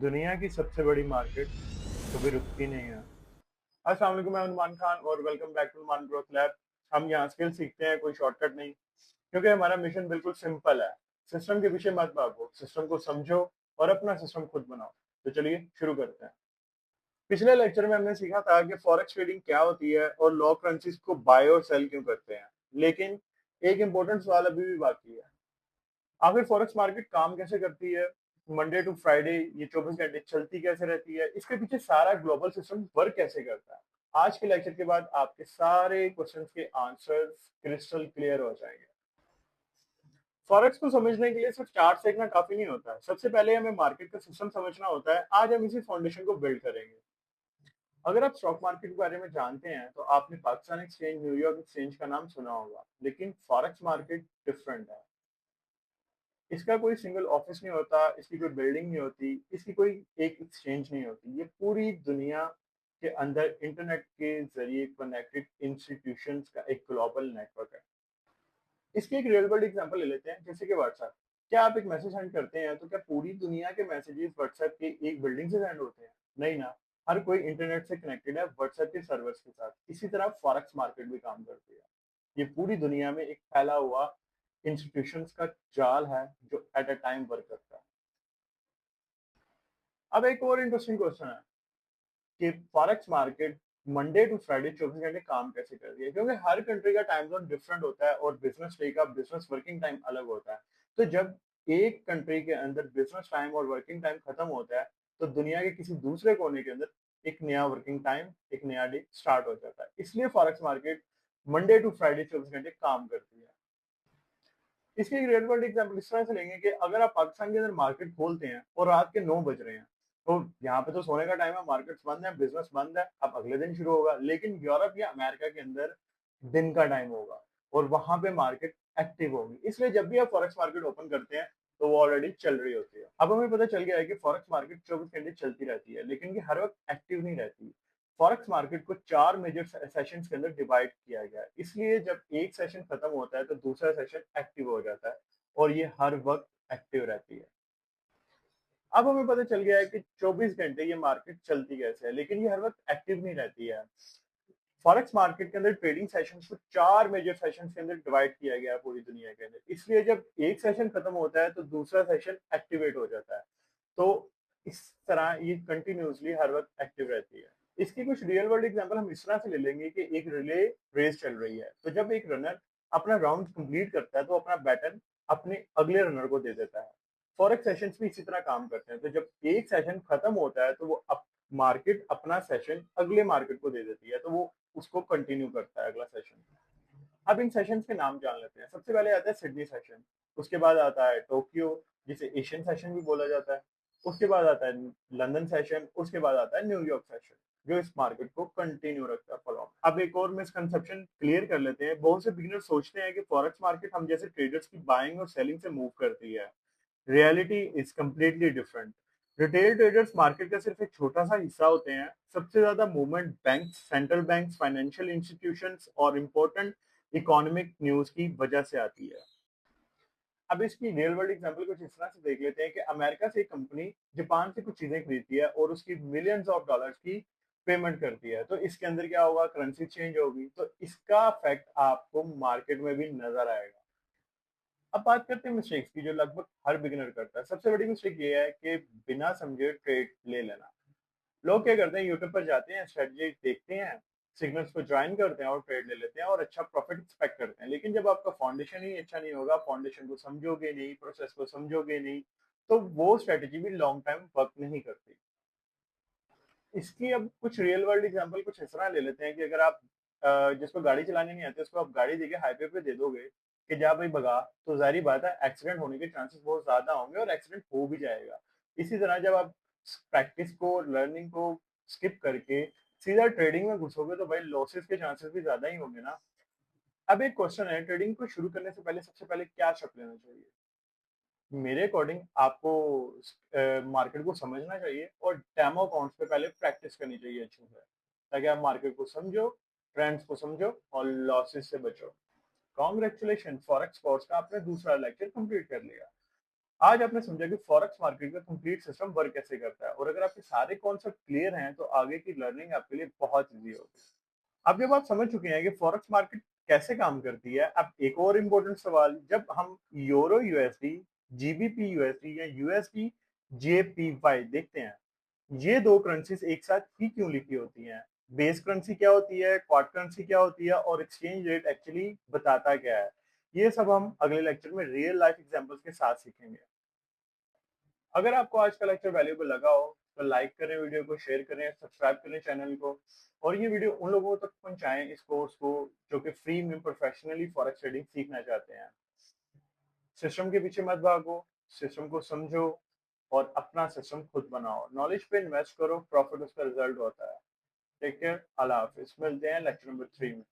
दुनिया की सबसे बड़ी मार्केट कभी रुकती नहीं है। अस्सलाम वालेकुम, मैं उन्मान खान और welcome back to Unman growth lab. हम यहाँ स्किल सीखते हैं, कोई शॉर्टकट नहीं, क्योंकि हमारा मिशन बिल्कुल सिंपल है। सिस्टम के पीछे मत भागो, सिस्टम को समझो और अपना सिस्टम खुद बनाओ। तो चलिए शुरू करते हैं। पिछले लेक्चर में हमने सीखा था कि फॉरेक्स ट्रेडिंग क्या होती है और लॉ करेंसीज को बाय और सेल क्यों करते हैं। लेकिन एक इंपॉर्टेंट सवाल अभी भी बाकी है। आखिर फॉरेक्स मार्केट काम कैसे करती है? मंडे टू फ्राइडे ये 24 घंटे चलती कैसे रहती है? इसके पीछे सारा ग्लोबल सिस्टम वर्क कैसे करता है? आज के लेक्चर के बाद आपके सारे क्वेश्चंस के आंसर्स क्रिस्टल क्लियर हो जाएंगे। फॉरेक्स को समझने के लिए सिर्फ चार्ट देखना काफी नहीं होता है। सबसे पहले हमें मार्केट का सिस्टम समझना होता है। आज हम इसी फाउंडेशन को बिल्ड करेंगे। अगर आप स्टॉक मार्केट के बारे में जानते हैं तो आपने पाकिस्तान एक्सचेंज, न्यूयॉर्क एक्सचेंज का नाम सुना होगा, लेकिन फॉरेक्स मार्केट डिफरेंट है। इसका कोई सिंगल ऑफिस नहीं होता, इसकी कोई बिल्डिंग नहीं होती, इसकी कोई एक एक्सचेंज नहीं होती। ये पूरी दुनिया के अंदर इंटरनेट के जरिए कनेक्टेड इंस्टीट्यूशंस का एक ग्लोबल नेटवर्क है। इसकी एक रियल वर्ल्ड एग्जांपल ले लेते हैं, जैसे कि व्हाट्सएप। क्या आप एक मैसेज सेंड करते हैं तो क्या पूरी दुनिया के मैसेजेस व्हाट्सएप के एक बिल्डिंग से सेंड होते हैं? नहीं ना। हर कोई इंटरनेट से कनेक्टेड है व्हाट्सएप के सर्वर्स के साथ। इसी तरह फॉरेक्स मार्केट भी काम करती है। ये पूरी दुनिया में एक फैला हुआ इंस्टीट्यूशंस का जाल है जो एट अ टाइम वर्क करता है। अब एक और इंटरेस्टिंग क्वेश्चन है कि forex market Monday to Friday 24 घंटे काम कैसे करती है, क्योंकि हर कंट्री का टाइम जोन डिफरेंट होता है और बिजनेस डे का बिजनेस वर्किंग टाइम अलग होता है। तो जब एक कंट्री के अंदर बिजनेस टाइम और वर्किंग टाइम खत्म होता है तो दुनिया के किसी दूसरे कोने के अंदर एक नया वर्किंग टाइम, एक नया डे स्टार्ट हो जाता है। इसलिए forex market Monday to Friday 24 घंटे काम करती है। इसके एक रियल वर्ल्ड एग्जांपल इस तरह से लेंगे कि अगर आप पाकिस्तान के अंदर मार्केट खोलते हैं और रात के 9 बज रहे हैं, तो यहाँ पे तो सोने का टाइम है, मार्केट्स बंद है, बिजनेस बंद है, अब अगले दिन शुरू होगा। लेकिन यूरोप या अमेरिका के अंदर दिन का टाइम होगा और वहां पे मार्केट एक्टिव होगी। इसलिए जब भी आप फॉरेक्स मार्केट ओपन करते हैं तो वो ऑलरेडी चल रही होती है। अब हमें पता चल गया है कि फॉरेक्स मार्केट 24 घंटे चलती रहती है, लेकिन ये हर वक्त एक्टिव नहीं रहती। फॉरेक्स मार्केट को 4 मेजर सेशंस के अंदर डिवाइड किया गया है। इसलिए जब एक सेशन खत्म होता है तो दूसरा सेशन एक्टिव हो जाता है और ये हर वक्त एक्टिव रहती है। अब हमें पता चल गया है कि 24 घंटे ये मार्केट चलती कैसे है, लेकिन ये हर वक्त एक्टिव नहीं रहती है। फॉरेक्स मार्केट के अंदर ट्रेडिंग सेशंस को 4 मेजर सेशंस के अंदर डिवाइड किया गया है पूरी दुनिया के अंदर। इसलिए जब एक सेशन खत्म होता है तो दूसरा सेशन एक्टिवेट हो जाता है। तो इस तरह ये कंटिन्यूअसली हर वक्त एक्टिव रहती है। इसकी कुछ रियल वर्ल्ड एग्जांपल हम इस तरह से ले लेंगे कि एक रिले रेस चल रही है, तो जब एक रनर अपना राउंड कंप्लीट करता है तो अपना बैटन अपने अगले रनर को दे देता है। फॉरेक्स सेशंस भी इसी तरह काम करते हैं। तो जब एक सेशन खत्म होता है तो वो मार्केट अपना सेशन अगले मार्केट को दे देती है, तो वो उसको कंटिन्यू करता है अगला सेशन। अब इन सेशंस के नाम जान लेते हैं। सबसे पहले आता है सिडनी सेशन, उसके बाद आता है टोक्यो, जिसे एशियन सेशन भी बोला जाता है, उसके बाद आता है लंदन सेशन, उसके बाद आता है न्यूयॉर्क सेशन, जो इस मार्केट को कंटिन्यू रखता है फॉलो। अब एक और मिसकंसेप्शन क्लियर कर लेते हैं। बहुत से बिगिनर सोचते हैं कि फॉरेक्स मार्केट हम जैसे ट्रेडर्स की बाइंग और सेलिंग से मूव करती है। Reality is completely different. Retail traders market का सिर्फ एक छोटा सा हिस्सा होते हैं। सबसे ज्यादा movement bank, central bank, financial institutions और इम्पोर्टेंट इकोनॉमिक न्यूज की वजह से आती है। अब इसकी रियल वर्ल्ड एग्जांपल कुछ इस तरह से देख लेते हैं कि अमेरिका से एक कंपनी जापान से कुछ चीजें खरीदती है और उसकी मिलियंस ऑफ डॉलर्स की पेमेंट करती है। तो इसके अंदर क्या होगा? करेंसी चेंज होगी, तो इसका इफेक्ट आपको मार्केट में भी नजर आएगा। अब बात करते हैं मिस्टेक्स की, जो लगभग हर बिगिनर करता है। सबसे बड़ी मिस्टेक ये है कि बिना समझे ट्रेड ले लेना। लोग क्या करते हैं, यूट्यूब पर जाते हैं, स्ट्रेटजी देखते हैं, सिग्नल्स को ज्वाइन करते हैं और ट्रेड ले लेते हैं और अच्छा प्रॉफिट एक्सपेक्ट करते हैं। लेकिन जब आपका फाउंडेशन ही अच्छा नहीं होगा, फाउंडेशन को समझोगे नहीं, प्रोसेस को समझोगे नहीं, तो वो स्ट्रेटजी भी लॉन्ग टाइम वर्क नहीं करती। इसकी अब कुछ रियल वर्ल्ड एग्जांपल कुछ इस तरह ले लेते हैं कि अगर आप जिसको गाड़ी चलाने नहीं आती उसको आप गाड़ी देके हाईवे पे दे दोगे कि जा भाई भगा, तो जाहिर बात है एक्सीडेंट होने के चांसेस बहुत ज्यादा होंगे और एक्सीडेंट हो भी जाएगा। इसी तरह जब आप प्रैक्टिस को, लर्निंग को स्किप करके सीधा ट्रेडिंग में घुसोगे तो भाई लॉसेस के चांसेस भी ज्यादा ही होंगे ना। अब एक क्वेश्चन है, ट्रेडिंग को शुरू करने से पहले सबसे पहले क्या स्टेप लेना चाहिए? मेरे अकॉर्डिंग आपको मार्केट को समझना चाहिए और डेमो अकाउंट्स पे पहले प्रैक्टिस करनी चाहिए अच्छे से, ताकि आप मार्केट को समझो, ट्रेंड्स को समझो और लॉसेस से बचो। कॉन्ग्रेचुलेशन, फॉरेक्स कोर्स का आपने दूसरा लेक्चर कंप्लीट कर लिया। आज आपने समझा कि फॉरेक्स मार्केट का कंप्लीट सिस्टम वर्क कैसे करता है, और अगर आपके सारे कॉन्सेप्ट क्लियर हैं तो आगे की लर्निंग आपके लिए बहुत ईजी होगी। अब जब आप समझ चुके हैं कि फॉरेक्स मार्केट कैसे काम करती है, अब एक और इम्पोर्टेंट सवाल, जब हम यूरो यूएसडी, जीबीपी यूएसडी या यूएसडी जेपीवाई देखते हैं, ये दो करेंसीज एक साथ ही क्यों लिखी होती हैं? बेस करेंसी क्या होती है, क्वाड करेंसी क्या होती है, और एक्सचेंज रेट एक्चुअली बताता क्या है? ये सब हम अगले लेक्चर में रियल लाइफ एग्जांपल्स के साथ सीखेंगे। अगर आपको आज का लेक्चर वैल्यूएबल लगा हो तो लाइक करें, वीडियो को शेयर करें, सब्सक्राइब करें चैनल को, और ये वीडियो उन लोगों तक पहुंचाएं इस कोर्स को जो कि फ्री में प्रोफेशनली फॉरेक्स ट्रेडिंग सीखना चाहते हैं। सिस्टम के पीछे मत भागो, सिस्टम को समझो और अपना सिस्टम खुद बनाओ। नॉलेज पे इन्वेस्ट करो, प्रॉफिट उसका रिजल्ट होता है। टेक केयर, अल्लाह हाफिज। मिलते हैं लेक्चर नंबर 3 में।